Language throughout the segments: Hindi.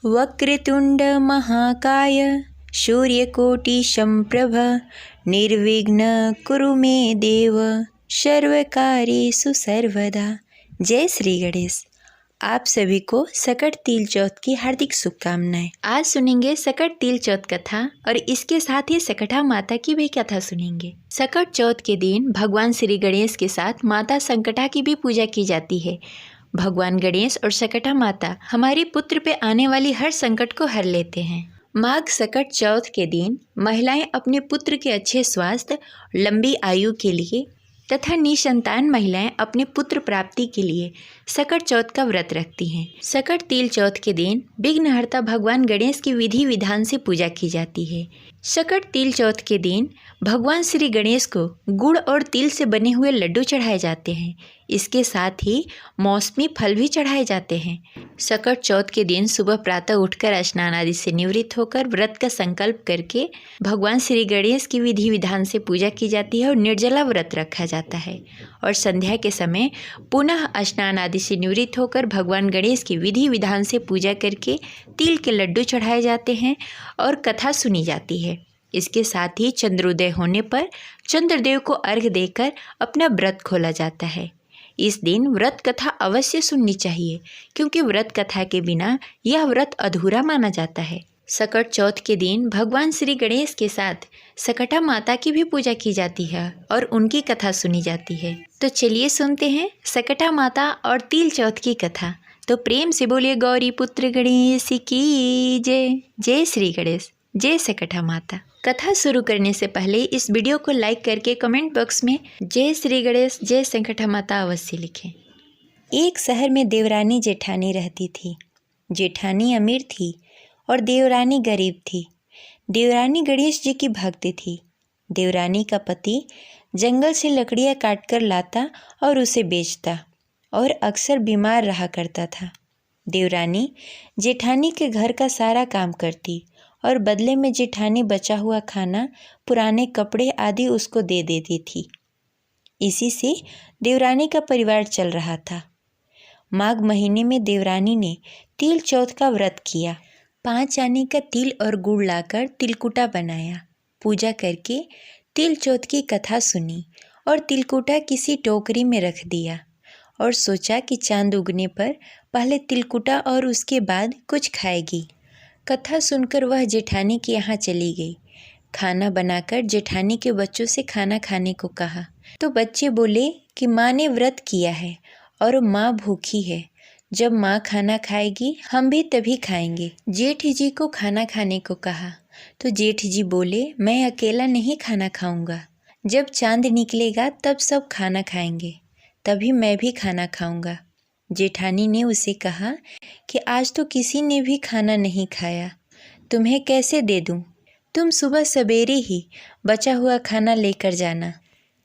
वक्रतुंड महाकाय सूर्यकोटि संप्रभ निर्विघ्न कुरु मे देव सर्वकार्येषु सर्वदा। जय श्री गणेश। आप सभी को सकट तिल चौथ की हार्दिक शुभकामनाएं। आज सुनेंगे सकट तिल चौथ कथा और इसके साथ ही सकटा माता की भी कथा सुनेंगे। सकट चौथ के दिन भगवान श्री गणेश के साथ माता संकटा की भी पूजा की जाती है। भगवान गणेश और सकटा माता हमारे पुत्र पे आने वाली हर संकट को हर लेते हैं। माघ सकट चौथ के दिन महिलाएं अपने पुत्र के अच्छे स्वास्थ्य, लंबी आयु के लिए तथा निसंतान महिलाएं अपने पुत्र प्राप्ति के लिए सकट चौथ का व्रत रखती हैं। सकट तिल चौथ के दिन विघ्नहर्ता भगवान गणेश की विधि विधान से पूजा की जाती है। सकट तिल चौथ के दिन भगवान श्री गणेश को गुड़ और तिल से बने हुए लड्डू चढ़ाए जाते हैं। इसके साथ ही मौसमी फल भी चढ़ाए जाते हैं। सकट चौथ के दिन सुबह प्रातः उठकर स्नान आदि से निवृत्त होकर व्रत का संकल्प करके भगवान श्री गणेश की विधि विधान से पूजा की जाती है और निर्जला व्रत रखा जाता है। और संध्या के समय पुनः स्नान आदि से निवृत्त होकर भगवान गणेश की विधि विधान से पूजा करके तिल के लड्डू चढ़ाए जाते हैं और कथा सुनी जाती है। इसके साथ ही चंद्रोदय होने पर चंद्रदेव को अर्घ्य देकर अपना व्रत खोला जाता है। इस दिन व्रत कथा अवश्य सुननी चाहिए, क्योंकि व्रत कथा के बिना यह व्रत अधूरा माना जाता है। सकट चौथ के दिन भगवान श्री गणेश के साथ सकटा माता की भी पूजा की जाती है और उनकी कथा सुनी जाती है। तो चलिए सुनते हैं सकटा माता और तिल चौथ की कथा। तो प्रेम से बोलिए गौरी पुत्र गणेश की जय। जय श्री गणेश, जय सकटा माता। कथा शुरू करने से पहले इस वीडियो को लाइक करके कमेंट बॉक्स में जय श्री गणेश, जय सकटा माता अवश्य लिखें। एक शहर में देवरानी जेठानी रहती थी। जेठानी अमीर थी और देवरानी गरीब थी। देवरानी गणेश जी की भक्त थी। देवरानी का पति जंगल से लकड़ियाँ काटकर लाता और उसे बेचता और अक्सर बीमार रहा करता था। देवरानी जेठानी के घर का सारा काम करती और बदले में जेठानी बचा हुआ खाना, पुराने कपड़े आदि उसको दे देती थी। इसी से देवरानी का परिवार चल रहा था। माघ महीने में देवरानी ने तिल चौथ का व्रत किया। 5 आने का तिल और गुड़ लाकर तिलकुटा बनाया। पूजा करके तिल चौथ की कथा सुनी और तिलकुटा किसी टोकरी में रख दिया और सोचा कि चांद उगने पर पहले तिलकुटा और उसके बाद कुछ खाएगी। कथा सुनकर वह जेठानी के यहाँ चली गई। खाना बनाकर जेठानी के बच्चों से खाना खाने को कहा तो बच्चे बोले कि माँ ने व्रत किया है और माँ भूखी है। जब माँ खाना खाएगी हम भी तभी खाएंगे। जेठ जी को खाना खाने को कहा तो जेठ जी बोले मैं अकेला नहीं खाना खाऊंगा। जब चांद निकलेगा तब सब खाना खाएंगे, तभी मैं भी खाना खाऊंगा। जेठानी ने उसे कहा कि आज तो किसी ने भी खाना नहीं खाया, तुम्हें कैसे दे दूं? तुम सुबह सवेरे ही बचा हुआ खाना लेकर जाना।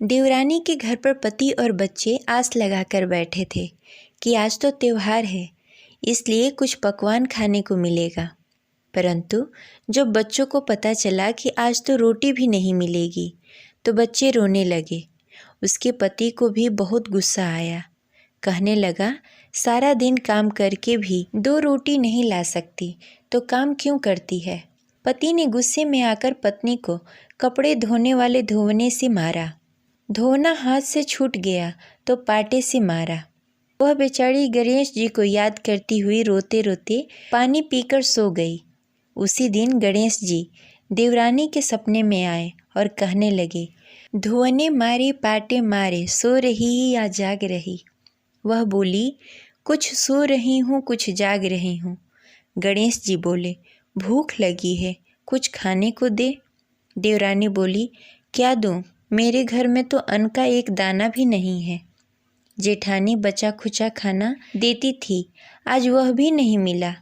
देवरानी के घर पर पति और बच्चे आस लगाकर बैठे थे कि आज तो त्योहार है, इसलिए कुछ पकवान खाने को मिलेगा। परंतु जब बच्चों को पता चला कि आज तो रोटी भी नहीं मिलेगी तो बच्चे रोने लगे। उसके पति को भी बहुत गुस्सा आया। कहने लगा सारा दिन काम करके भी 2 रोटी नहीं ला सकती तो काम क्यों करती है। पति ने गुस्से में आकर पत्नी को कपड़े धोने वाले धोवने से मारा। धोना हाथ से छूट गया तो पाटे से मारा। वह बेचारी गणेश जी को याद करती हुई रोते रोते पानी पीकर सो गई। उसी दिन गणेश जी देवरानी के सपने में आए और कहने लगे धोने मारे पाटे मारे, सो रही या जाग रही। वह बोली कुछ सो रही हूँ कुछ जाग रही हूँ। गणेश जी बोले भूख लगी है, कुछ खाने को दे। देवरानी बोली क्या दूँ, मेरे घर में तो अन्न का एक दाना भी नहीं है। जेठानी बचा खुचा खाना देती थी, आज वह भी नहीं मिला।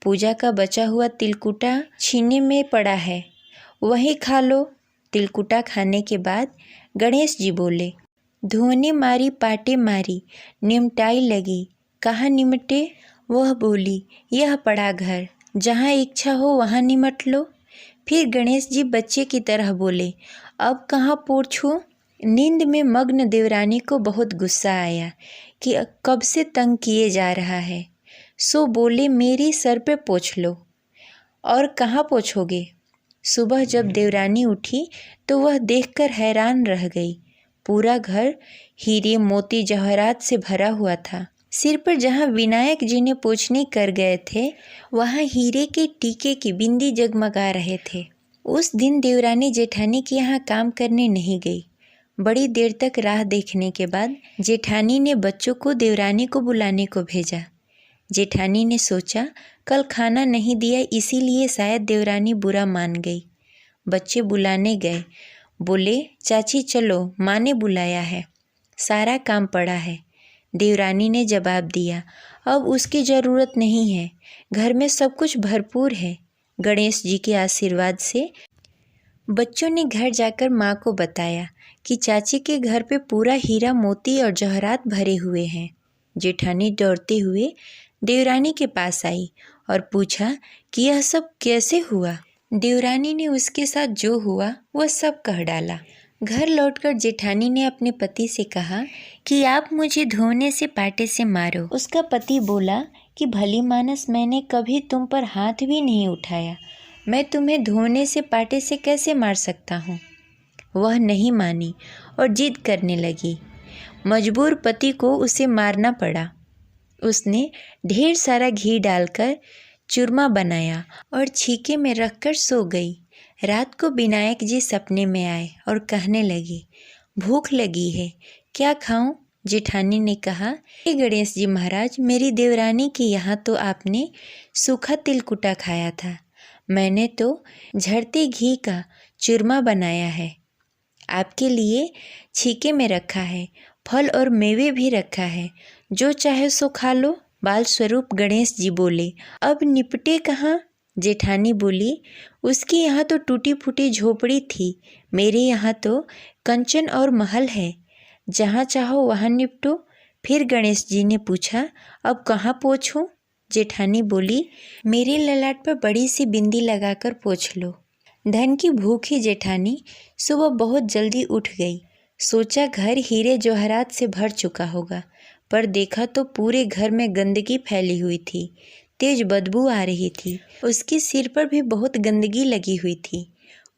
पूजा का बचा हुआ तिलकुटा छीने में पड़ा है, वही खा लो। तिलकुटा खाने के बाद गणेश जी बोले धोने मारी पाटे मारी, निमटाई लगी, कहाँ निमटे। वह बोली यह पड़ा घर, जहाँ इच्छा हो वहाँ निमट लो। फिर गणेश जी बच्चे की तरह बोले अब कहाँ पूछूं। नींद में मग्न देवरानी को बहुत गुस्सा आया कि कब से तंग किए जा रहा है। सो बोले, मेरे सर पे पोंछ लो। और कहाँ पोंछोगे? सुबह जब देवरानी उठी तो वह देखकर हैरान रह गई। पूरा घर हीरे मोती जवाहरात से भरा हुआ था। सिर पर जहाँ विनायक जी ने पोंछनी कर गए थे, वहाँ हीरे के टीके की बिंदी जगमगा रहे थे। उस दिन देवरानी जेठानी के यहाँ काम करने नहीं गई। बड़ी देर तक राह देखने के बाद जेठानी ने बच्चों को देवरानी को बुलाने को भेजा। जेठानी ने सोचा कल खाना नहीं दिया, इसीलिए शायद देवरानी बुरा मान गई। बच्चे बुलाने गए। बोले, चाची चलो, माँ ने बुलाया है, सारा काम पड़ा है। देवरानी ने जवाब दिया, अब उसकी ज़रूरत नहीं है, घर में सब कुछ भरपूर है। गणेश जी के आशीर्वाद से बच्चों ने घर जाकर माँ को बताया कि चाची के घर पे पूरा हीरा मोती और जवाहरात भरे हुए हैं। जेठानी दौड़ते हुए देवरानी के पास आई और पूछा कि यह सब कैसे हुआ। देवरानी ने उसके साथ जो हुआ वह सब कह डाला। घर लौटकर जेठानी ने अपने पति से कहा कि आप मुझे धोने से पाटे से मारो। उसका पति बोला कि भली मानस, मैंने कभी तुम पर हाथ भी नहीं उठाया, मैं तुम्हें धोने से पाटे से कैसे मार सकता हूँ। वह नहीं मानी और जिद करने लगी। मजबूर पति को उसे मारना पड़ा। उसने ढेर सारा घी डालकर चूरमा बनाया और छीके में रखकर सो गई। रात को विनायक जी सपने में आए और कहने लगे, भूख लगी है, क्या खाऊं? जेठानी ने कहा, हे गणेश जी महाराज, मेरी देवरानी के यहाँ तो आपने सूखा तिलकुटा खाया था, मैंने तो झड़ते घी का चूरमा बनाया है। आपके लिए छीके में रखा है, फल और मेवे भी रखा है, जो चाहे सो खा लो। बाल स्वरूप गणेश जी बोले, अब निपटे कहाँ? जेठानी बोली, उसके यहाँ तो टूटी फूटी झोपड़ी थी, मेरे यहाँ तो कंचन और महल है, जहाँ चाहो वहाँ निपटो। फिर गणेश जी ने पूछा, अब कहाँ पोंछूं? जेठानी बोली, मेरे ललाट पर बड़ी सी बिंदी लगाकर पोंछ लो। धन की भूखी जेठानी सुबह बहुत जल्दी उठ गई। सोचा घर हीरे जवाहरात से भर चुका होगा, पर देखा तो पूरे घर में गंदगी फैली हुई थी, तेज बदबू आ रही थी। उसके सिर पर भी बहुत गंदगी लगी हुई थी।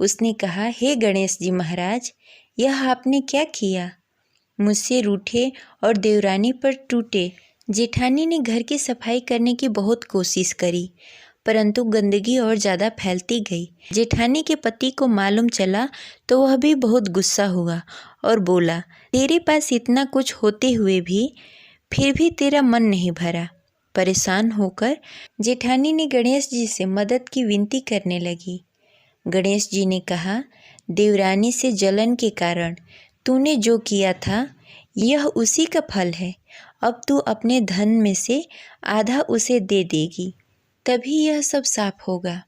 उसने कहा, हे गणेश जी महाराज, यह आपने क्या किया? मुझसे रूठे और देवरानी पर टूटे। जेठानी ने घर की सफाई करने की बहुत कोशिश करी, परंतु गंदगी और ज़्यादा फैलती गई। जेठानी के पति को मालूम चला तो वह भी बहुत गुस्सा हुआ और बोला, तेरे पास इतना कुछ होते हुए भी फिर भी तेरा मन नहीं भरा। परेशान होकर जेठानी ने गणेश जी से मदद की विनती करने लगी। गणेश जी ने कहा, देवरानी से जलन के कारण तूने जो किया था, यह उसी का फल है। अब तू अपने धन में से आधा उसे दे देगी, तभी यह सब साफ होगा।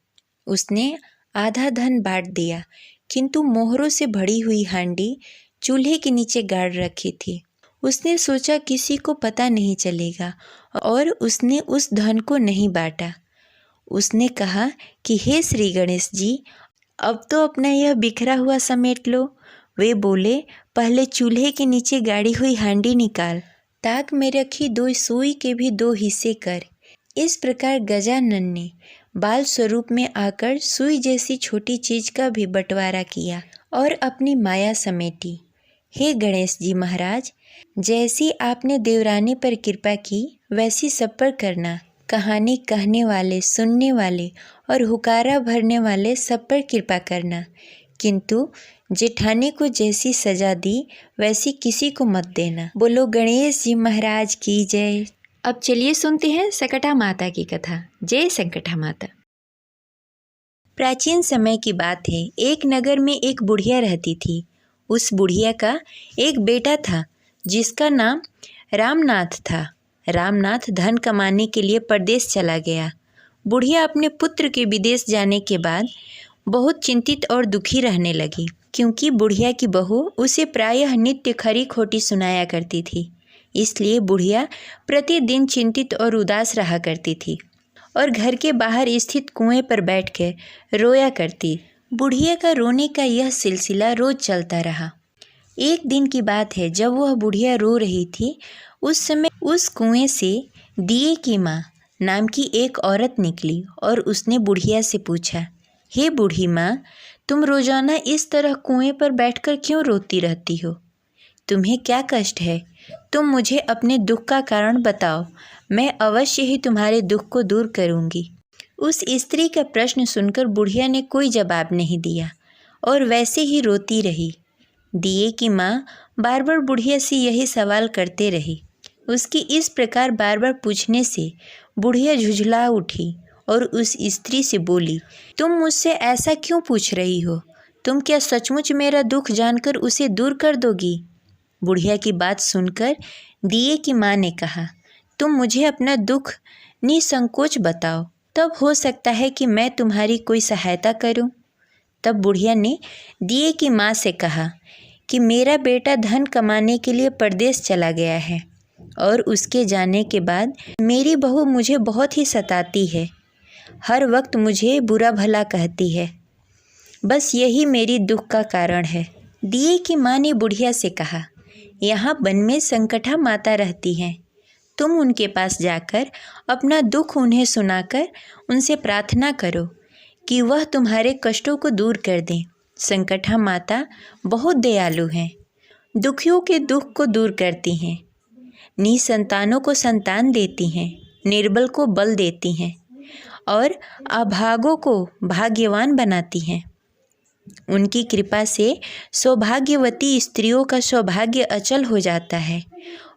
उसने आधा धन बांट दिया, किंतु मोहरों से भरी हुई हांडी चूल्हे के नीचे गाड़ रखी थी। उसने सोचा किसी को पता नहीं चलेगा और उसने उस धन को नहीं बांटा। उसने कहा कि हे श्री गणेश जी, अब तो अपना यह बिखरा हुआ समेट लो। वे बोले, पहले चूल्हे के नीचे गाड़ी हुई हांडी निकाल, ताक में रखी 2 सुई के भी 2 हिस्से कर। इस प्रकार गजानन ने बाल स्वरूप में आकर सुई जैसी छोटी चीज का भी बंटवारा किया और अपनी माया समेटी। हे गणेश जी महाराज, जैसी आपने देवरानी पर कृपा की, वैसी सब पर करना। कहानी कहने वाले, सुनने वाले और हुकारा भरने वाले सब पर कृपा करना, किंतु जेठानी को जैसी सजा दी वैसी किसी को मत देना। बोलो गणेश जी महाराज की जय। अब चलिए सुनते हैं संकटा माता की कथा। जय संकटा माता। प्राचीन समय की बात है, एक नगर में एक बुढ़िया रहती थी। उस बुढ़िया का एक बेटा था जिसका नाम रामनाथ था। रामनाथ धन कमाने के लिए परदेश चला गया। बुढ़िया अपने पुत्र के विदेश जाने के बाद बहुत चिंतित और दुखी रहने लगी, क्योंकि बुढ़िया की बहू उसे प्रायः नित्य खरी खोटी सुनाया करती थी। इसलिए बुढ़िया प्रतिदिन चिंतित और उदास रहा करती थी और घर के बाहर स्थित कुएं पर बैठ के रोया करती। बुढ़िया का रोने का यह सिलसिला रोज चलता रहा। एक दिन की बात है, जब वह बुढ़िया रो रही थी, उस समय उस कुएं से दिए की माँ नाम की एक औरत निकली और उसने बुढ़िया से पूछा, हे बूढ़ी माँ, तुम रोजाना इस तरह कुएं पर बैठकर क्यों रोती रहती हो? तुम्हें क्या कष्ट है? तुम मुझे अपने दुख का कारण बताओ, मैं अवश्य ही तुम्हारे दुख को दूर करूँगी। उस स्त्री का प्रश्न सुनकर बुढ़िया ने कोई जवाब नहीं दिया और वैसे ही रोती रही। दिए की माँ बार बार बुढ़िया से यही सवाल करते रही। उसकी इस प्रकार बार बार पूछने से बुढ़िया झुझला उठी और उस स्त्री से बोली, तुम मुझसे ऐसा क्यों पूछ रही हो? तुम क्या सचमुच मेरा दुख जानकर उसे दूर कर दोगी? बुढ़िया की बात सुनकर दिए की माँ ने कहा, तुम मुझे अपना दुख निसंकोच बताओ, तब हो सकता है कि मैं तुम्हारी कोई सहायता करूं। तब बुढ़िया ने दिए की माँ से कहा कि मेरा बेटा धन कमाने के लिए परदेश चला गया है और उसके जाने के बाद मेरी बहू मुझे बहुत ही सताती है। हर वक्त मुझे बुरा भला कहती है। बस यही मेरी दुख का कारण है। दिए की माँ ने बुढ़िया से कहा, यहाँ वन में संकटा माता रहती हैं। तुम उनके पास जाकर अपना दुख उन्हें सुनाकर उनसे प्रार्थना करो कि वह तुम्हारे कष्टों को दूर कर दें। संकटा माता बहुत दयालु हैं, दुखियों के दुख को दूर करती हैं, निसंतानों को संतान देती हैं, निर्बल को बल देती हैं और अभागों को भाग्यवान बनाती हैं। उनकी कृपा से सौभाग्यवती स्त्रियों का सौभाग्य अचल हो जाता है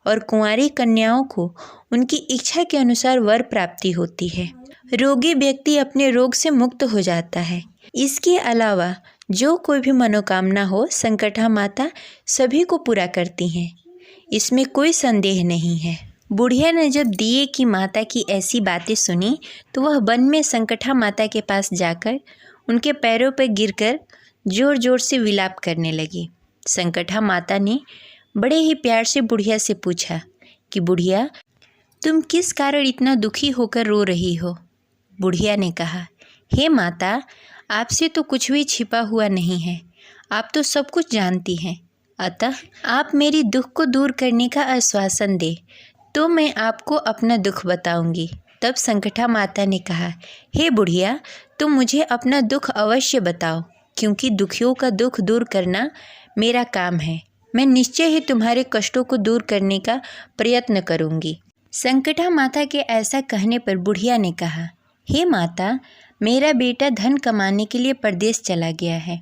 और कुंवारी कन्याओं को उनकी इच्छा के अनुसार वर प्राप्ति होती है। रोगी व्यक्ति अपने रोग से मुक्त हो जाता है। इसके अलावा जो कोई भी मनोकामना हो, संकटा माता सभी को पूरा करती हैं, इसमें कोई संदेह नहीं है। बुढ़िया ने जब दिए की माता की ऐसी बातें सुनी तो वह वन में संकटा माता के पास जाकर उनके पैरों पर गिरकर जोर जोर से विलाप करने लगी। संकटा माता ने बड़े ही प्यार से बुढ़िया से पूछा कि बुढ़िया, तुम किस कारण इतना दुखी होकर रो रही हो? बुढ़िया ने कहा, हे माता, आपसे तो कुछ भी छिपा हुआ नहीं है, आप तो सब कुछ जानती हैं। अतः आप मेरी दुख को दूर करने का आश्वासन दे तो मैं आपको अपना दुख बताऊंगी। तब संकटा माता ने कहा, हे बुढ़िया, तुम मुझे अपना दुख अवश्य बताओ, क्योंकि दुखियों का दुख दूर करना मेरा काम है। मैं निश्चय ही तुम्हारे कष्टों को दूर करने का प्रयत्न करूंगी। संकटा माता के ऐसा कहने पर बुढ़िया ने कहा, हे माता, मेरा बेटा धन कमाने के लिए परदेश चला गया है।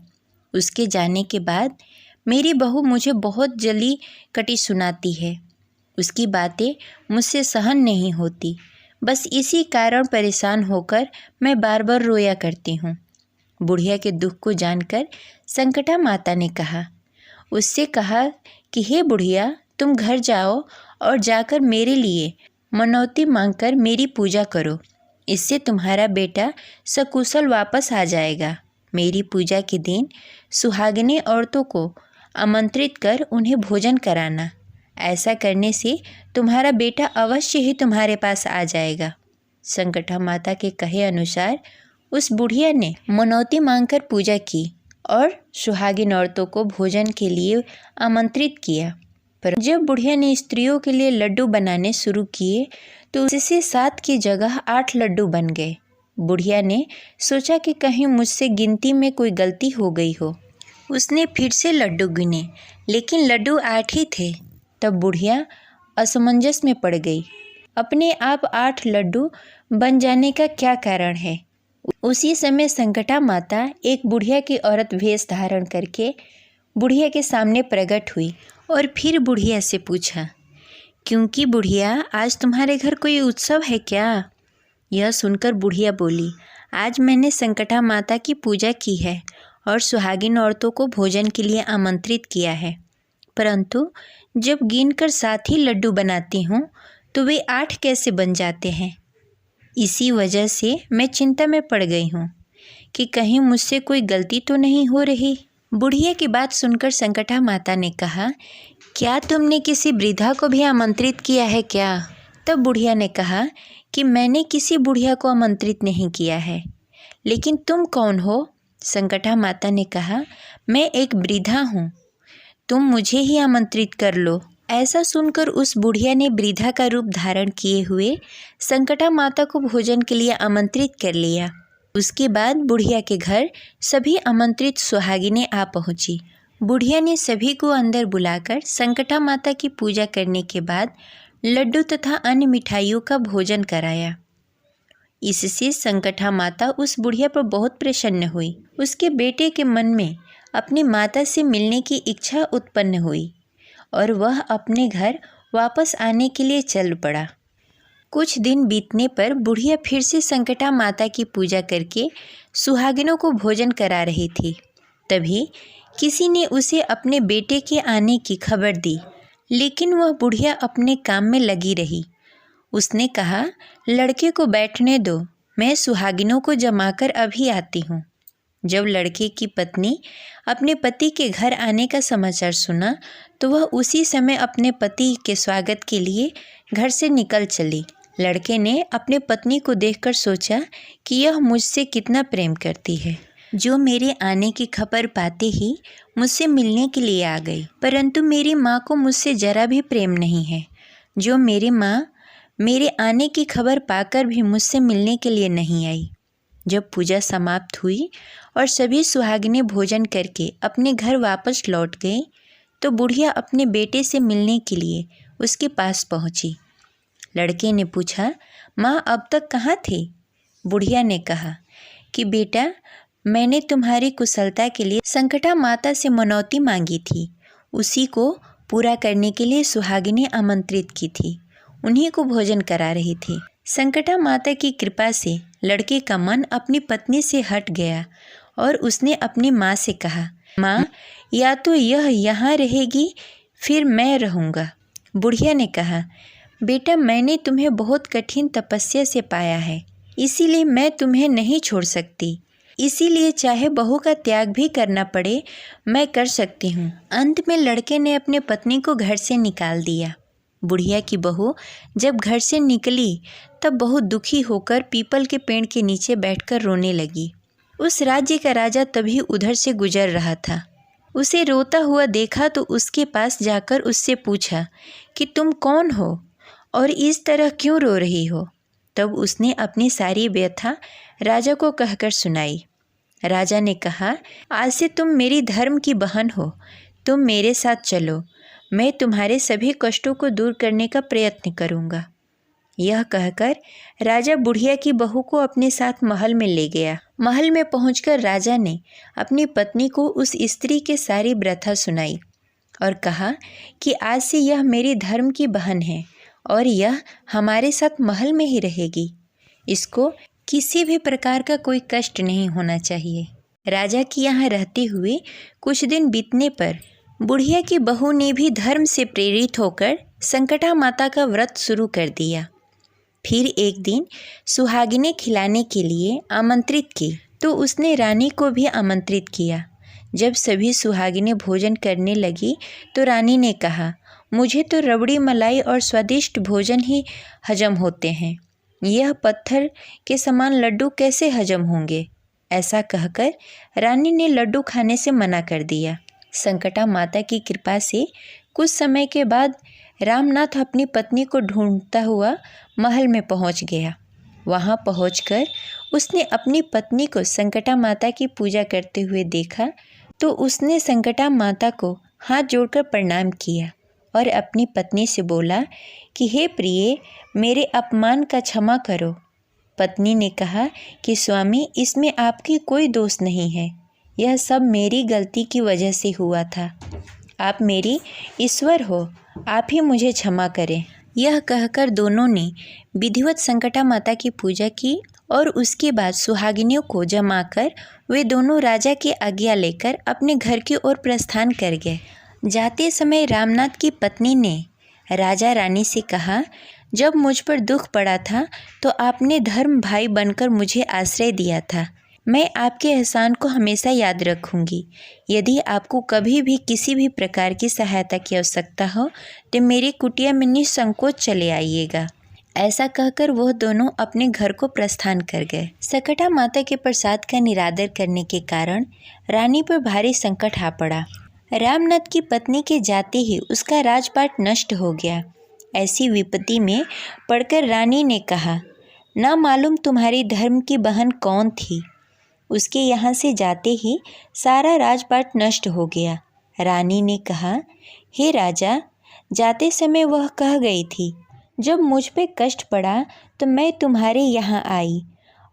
उसके जाने के बाद मेरी बहू मुझे बहुत जली कटी सुनाती है। उसकी बातें मुझसे सहन नहीं होती। बस इसी कारण परेशान होकर मैं बार बार रोया करती हूँ। बुढ़िया के दुख को जानकर संकटा माता ने उससे कहा कि हे बुढ़िया, तुम घर जाओ और जाकर मेरे लिए मनौती मांगकर मेरी पूजा करो। इससे तुम्हारा बेटा सकुशल वापस आ जाएगा। मेरी पूजा के दिन सुहागिनी औरतों को आमंत्रित कर उन्हें भोजन कराना। ऐसा करने से तुम्हारा बेटा अवश्य ही तुम्हारे पास आ जाएगा। संकटा माता के कहे अनुसार उस बुढ़िया ने मनौती मांगकर पूजा की और सुहागिन औरतों को भोजन के लिए आमंत्रित किया। पर जब बुढ़िया ने स्त्रियों के लिए लड्डू बनाने शुरू किए तो उससे 7 की जगह 8 लड्डू बन गए। बुढ़िया ने सोचा कि कहीं मुझसे गिनती में कोई गलती हो गई हो। उसने फिर से लड्डू गिने, लेकिन लड्डू 8 ही थे। तब बुढ़िया असमंजस में पड़ गई। अपने आप 8 लड्डू बन जाने का क्या कारण है? उसी समय संकटा माता एक बुढ़िया की औरत वेश धारण करके बुढ़िया के सामने प्रकट हुई और फिर बुढ़िया से पूछा, क्योंकि बुढ़िया, आज तुम्हारे घर कोई उत्सव है क्या? यह सुनकर बुढ़िया बोली, आज मैंने संकटा माता की पूजा की है और सुहागिन औरतों को भोजन के लिए आमंत्रित किया है, परंतु जब गिनकर 7 ही लड्डू बनाती हूँ तो वे 8 कैसे बन जाते हैं। इसी वजह से मैं चिंता में पड़ गई हूँ कि कहीं मुझसे कोई गलती तो नहीं हो रही। बुढ़िया की बात सुनकर संकटा माता ने कहा, क्या तुमने किसी वृद्धा को भी आमंत्रित किया है क्या? तब बुढ़िया ने कहा कि मैंने किसी बुढ़िया को आमंत्रित नहीं किया है। लेकिन तुम कौन हो? संकटा माता ने कहा, मैं एक वृद्धा हूँ, तुम मुझे ही आमंत्रित कर लो ऐसा सुनकर उस बुढ़िया ने वृद्धा का रूप धारण किए हुए संकटा माता को भोजन के लिए आमंत्रित कर लिया। उसके बाद बुढ़िया के घर सभी आमंत्रित सुहागिनें आ पहुंची। बुढ़िया ने सभी को अंदर बुलाकर संकटा माता की पूजा करने के बाद लड्डू तथा अन्य मिठाइयों का भोजन कराया। इससे संकटा माता उस बुढ़िया पर बहुत प्रसन्न हुई। उसके बेटे के मन में अपनी माता से मिलने की इच्छा उत्पन्न हुई और वह अपने घर वापस आने के लिए चल पड़ा। कुछ दिन बीतने पर बुढ़िया फिर से संकटा माता की पूजा करके सुहागिनों को भोजन करा रही थी। तभी किसी ने उसे अपने बेटे के आने की खबर दी, लेकिन वह बुढ़िया अपने काम में लगी रही। उसने कहा, लड़के को बैठने दो, मैं सुहागिनों को जमाकर अभी आती हूँ। जब लड़के की पत्नी अपने पति के घर आने का समाचार सुना तो वह उसी समय अपने पति के स्वागत के लिए घर से निकल चली। लड़के ने अपने पत्नी को देखकर सोचा कि यह मुझसे कितना प्रेम करती है, जो मेरे आने की खबर पाते ही मुझसे मिलने के लिए आ गई। परंतु मेरी माँ को मुझसे जरा भी प्रेम नहीं है, जो मेरी माँ मेरे आने की खबर पाकर भी मुझसे मिलने के लिए नहीं आई। जब पूजा समाप्त हुई और सभी सुहागिनें भोजन करके अपने घर वापस लौट गई तो बुढ़िया अपने बेटे से मिलने के लिए उसके पास पहुंची। लड़के ने पूछा, माँ अब तक कहाँ थे? बुढ़िया ने कहा कि बेटा, मैंने तुम्हारी कुशलता के लिए संकटा माता से मनौती मांगी थी। उसी को पूरा करने के लिए सुहागिनें आमंत्रित की थी, उन्हीं को भोजन करा रही थी। संकटा माता की कृपा से लड़के का मन अपनी पत्नी से हट गया और उसने अपनी माँ से कहा, माँ, या तो यह यहाँ रहेगी फिर मैं रहूँगा। बुढ़िया ने कहा, बेटा, मैंने तुम्हें बहुत कठिन तपस्या से पाया है, इसीलिए मैं तुम्हें नहीं छोड़ सकती। इसीलिए चाहे बहू का त्याग भी करना पड़े, मैं कर सकती हूँ। अंत में लड़के ने अपने पत्नी को घर से निकाल दिया। बुढ़िया की बहू जब घर से निकली तब बहुत दुखी होकर पीपल के पेड़ के नीचे बैठकर रोने लगी। उस राज्य का राजा तभी उधर से गुजर रहा था। उसे रोता हुआ देखा तो उसके पास जाकर उससे पूछा कि तुम कौन हो और इस तरह क्यों रो रही हो? तब उसने अपनी सारी व्यथा राजा को कहकर सुनाई। राजा ने कहा, आज से तुम मेरी धर्म की बहन हो, तुम मेरे साथ चलो, मैं तुम्हारे सभी कष्टों को दूर करने का प्रयत्न करूँगा। यह कहकर राजा बुढ़िया की बहू को अपने साथ महल में ले गया। महल में पहुंचकर राजा ने अपनी पत्नी को उस स्त्री के सारी व्यथा सुनाई और कहा कि आज से यह मेरी धर्म की बहन है और यह हमारे साथ महल में ही रहेगी। इसको किसी भी प्रकार का कोई कष्ट नहीं होना चाहिए। राजा की यहाँ रहते हुए कुछ दिन बीतने पर बुढ़िया की बहू ने भी धर्म से प्रेरित होकर संकटा माता का व्रत शुरू कर दिया। फिर एक दिन सुहागिनें खिलाने के लिए आमंत्रित की तो उसने रानी को भी आमंत्रित किया। जब सभी सुहागिनें भोजन करने लगी तो रानी ने कहा, मुझे तो रबड़ी मलाई और स्वादिष्ट भोजन ही हजम होते हैं, यह पत्थर के समान लड्डू कैसे हजम होंगे? ऐसा कहकर रानी ने लड्डू खाने से मना कर दिया। संकटा माता की कृपा से कुछ समय के बाद रामनाथ अपनी पत्नी को ढूंढता हुआ महल में पहुंच गया। वहां पहुंचकर उसने अपनी पत्नी को संकटा माता की पूजा करते हुए देखा तो उसने संकटा माता को हाथ जोड़कर प्रणाम किया और अपनी पत्नी से बोला कि हे प्रिय, मेरे अपमान का क्षमा करो। पत्नी ने कहा कि स्वामी, इसमें आपकी कोई दोष नहीं है, यह सब मेरी गलती की वजह से हुआ था। आप मेरी ईश्वर हो, आप ही मुझे क्षमा करें। यह कहकर दोनों ने विधिवत संकटा माता की पूजा की और उसके बाद सुहागिनियों को जमाकर वे दोनों राजा की आज्ञा लेकर अपने घर की ओर प्रस्थान कर गए। जाते समय रामनाथ की पत्नी ने राजा रानी से कहा, जब मुझ पर दुख पड़ा था तो आपने धर्म भाई बनकर मुझे आश्रय दिया था। मैं आपके एहसान को हमेशा याद रखूंगी। यदि आपको कभी भी किसी भी प्रकार की सहायता की आवश्यकता हो तो मेरी कुटिया में निसंकोच चले आइएगा। ऐसा कहकर वह दोनों अपने घर को प्रस्थान कर गए। संकटा माता के प्रसाद का निरादर करने के कारण रानी पर भारी संकट आ पड़ा। रामनाथ की पत्नी के जाते ही उसका राजपाट नष्ट हो गया। ऐसी विपत्ति में पड़कर रानी ने कहा, ना मालूम तुम्हारी धर्म की बहन कौन थी, उसके यहाँ से जाते ही सारा राजपाट नष्ट हो गया। रानी ने कहा, हे राजा, जाते समय वह कह गई थी, जब मुझ पे कष्ट पड़ा तो मैं तुम्हारे यहाँ आई,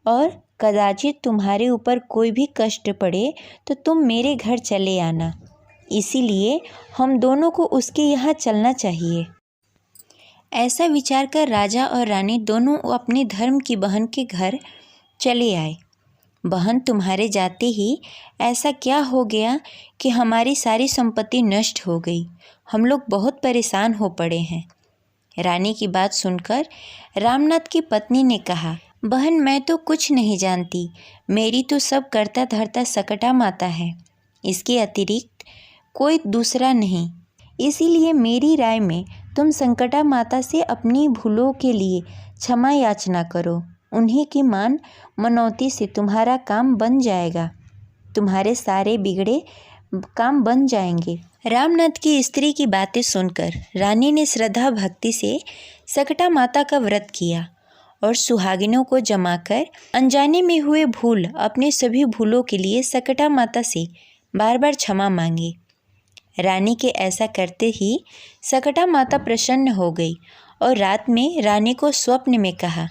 और कदाचित तुम्हारे ऊपर कोई भी कष्ट पड़े तो तुम मेरे घर चले आना। इसीलिए हम दोनों को उसके यहाँ चलना चाहिए। ऐसा विचार कर राजा और रानी दोनों अपने धर्म की बहन के घर चले आए। बहन, तुम्हारे जाते ही ऐसा क्या हो गया कि हमारी सारी संपत्ति नष्ट हो गई? हम लोग बहुत परेशान हो पड़े हैं। रानी की बात सुनकर रामनाथ की पत्नी ने कहा, बहन, मैं तो कुछ नहीं जानती। मेरी तो सब करता धरता सकटा माता है, इसके अतिरिक्त कोई दूसरा नहीं। इसीलिए मेरी राय में तुम संकटा माता से अपनी भूलों के लिए क्षमा याचना करो। उन्हीं की मान मनौती से तुम्हारा काम बन जाएगा, तुम्हारे सारे बिगड़े काम बन जाएंगे। रामनाथ की स्त्री की बातें सुनकर रानी ने श्रद्धा भक्ति से सकटा माता का व्रत किया और सुहागिनों को जमाकर अनजाने में हुए भूल, अपने सभी भूलों के लिए सकटा माता से बार बार क्षमा मांगी। रानी के ऐसा करते ही सकटा माता प्रसन्न हो गई और रात में रानी को स्वप्न में कहा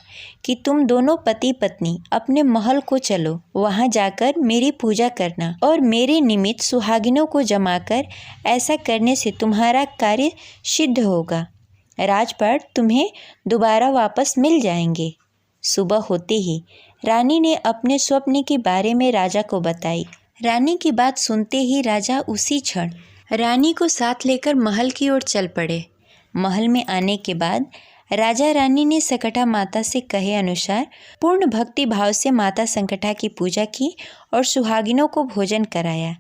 कि तुम दोनों पति पत्नी अपने महल को चलो, वहाँ जाकर मेरी पूजा करना और मेरे निमित्त सुहागिनों को जमाकर ऐसा करने से तुम्हारा कार्य सिद्ध होगा। राजपाट तुम्हें दोबारा वापस मिल जाएंगे। सुबह होते ही रानी ने अपने स्वप्न के बारे में राजा को बताई। रानी की बात सुनते ही राजा उसी क्षण रानी को साथ लेकर महल की ओर चल पड़े। महल में आने के बाद राजा रानी ने सकटा माता से कहे अनुसार पूर्ण भक्ति भाव से माता संकटा की पूजा की और सुहागिनों को भोजन कराया।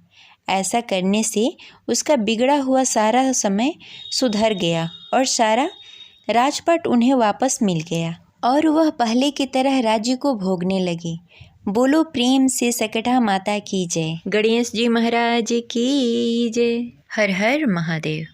ऐसा करने से उसका बिगड़ा हुआ सारा समय सुधर गया और सारा राजपाट उन्हें वापस मिल गया और वह पहले की तरह राज्य को भोगने लगी। बोलो प्रेम से सकटा माता की जय। गणेश जी महाराज की जय। हर हर महादेव।